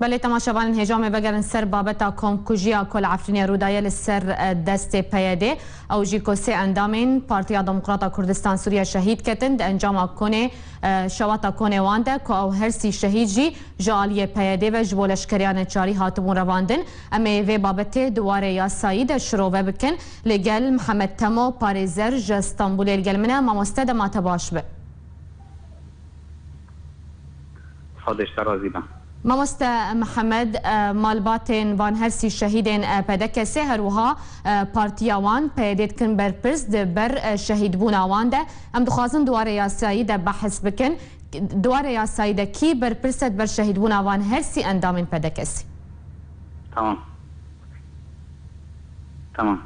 بله تماشاوان هجام بگرن سر بابتا کمکوژیا کل عفرین رودایل سر دست پیاده او جیکوسی اندامین پارتیا دموکراتا کردستان سوریا شهید کتند انجام کنه شواتا کنه وانده که او هرسی شهید جی جالی پیاده و جبولشکریان چاری هاتمون رواندن اما وی بابته دواره یاسایی ده شروع بکن لگل محمد تمو پاریزر جه استانبول لگل منه ما مستد ما تباش به خودش ترازی با مامست محمد مالباتن وان هرسی شهیدین پدک سهر وها پارتیا وان پیدید کن بر پرس ده بر شهید بون وان ده ام دخوازن دواره یاسایی ده بحث بکن دواره یاسایی ده کی بر پرست بر شهید بون وان هرسی اندامین پدکسی. تمام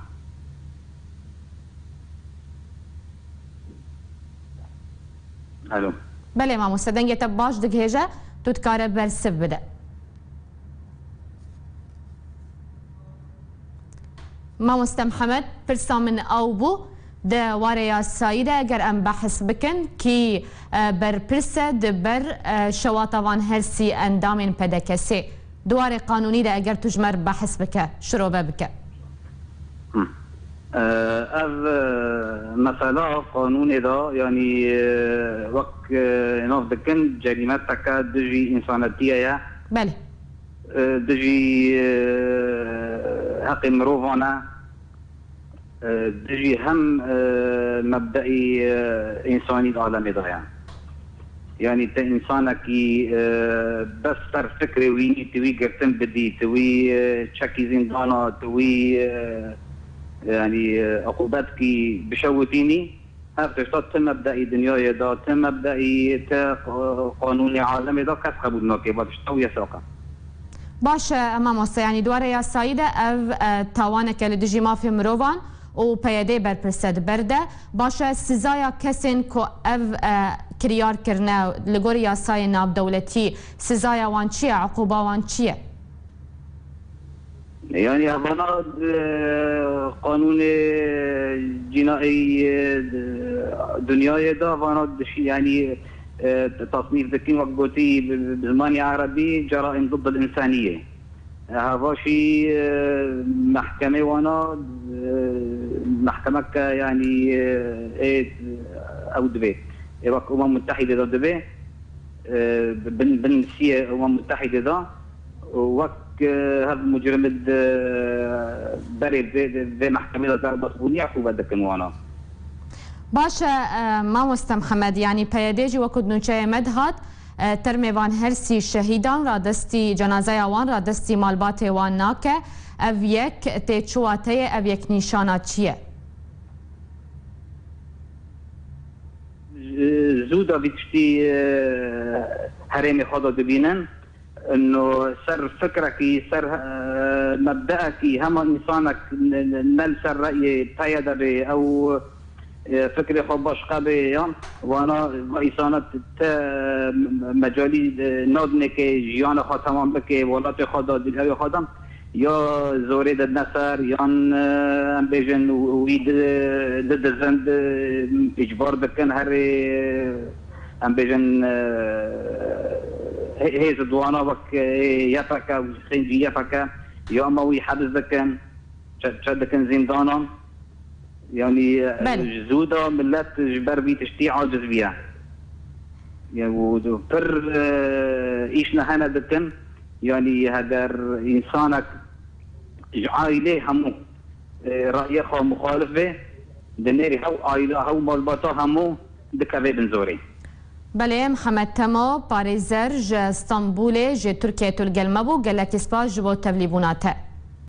الو بله مامست دنگه تباش دگهجه تودکار برسف بده مامست محمد پرسا من او بو ده واریا سایده اگر ام بحث بکن کی بر پرسه ده بر شواطوان هرسی اندامین پدکسی دوار قانونی ده اگر تجمر بحث بکه شروع بکه از مسألة قانون دا يعني وقت ناف دكن جريمات تكا دجي إنسانيتية يا بله دجي حق مروفانا دجي هم مبدئي إنساني العالم دا يعني انت انسانك بس سر فكري ويني توي قرتن بدي توي تشكي زندانا توي يعني عقوباتك بشوتيني هفتشتات تم مبدئي دنياي دا تم مبدئي قانوني عالمي دا كس قبولنا كي باشتو يساقا باش امام واسه يعني دواره يا سايده او تاوانك لدجي ما في مروفان و پیاده بر پرسد برده باشه سزایا کسین که او کریار کرنه لگور یاسای ناب دولتی سزایا وان چیه عقوبا وان چیه يعني أبنا قانون جنائي دنيا دا أبنا يعني تصنيف ذكين وقبوتي بالمانيا عربي جرائم ضد الإنسانية هذا شيء محكمة وانا محكمة يعني أو دبي وقت أمم متحدة دا دبي بالنسية أمم متحدة دا وقت هذا المجرم بري في محكمة البصبونية عقوبة دكنوانا باشا ما محمد يعني بياديجي وكد نوچه مدهات ترمي وان هرسي شهيدان را دستي جنازه وان را دستي مالبات وان ناكه او يك تيچواتي او يك نشانات چيه زودا بيتشتي هرمي خدا دبينن انه سر فكرك سر مبدأك هم انسانك نل سر رأي تايدا او فكري خباش قبي وانا انسانات مجالي نادنك جيانا خاتمان بك ولات خدا دلهوي خادم يا زوريد النصر يان امبيجن ويد ضد زند اجبار بكن هر امبيجن هيز دوانا وك يفكا وخنجي يفكا يا اما وي حبس دكن شدكن زندانا يعني زودا ملات جبر بي تشتي عاجز بيها يعني وفر ايشنا هنا دكن يعني هدر انسانك عائله همو رأي خو مخالف به دنيري هو عائله هو مالباتا همو دكبه بنزوري بله محمد تمو پاریزر جه استانبول جه ترکیه تلگل مبو گلک اسپاش جبو تبلیبوناته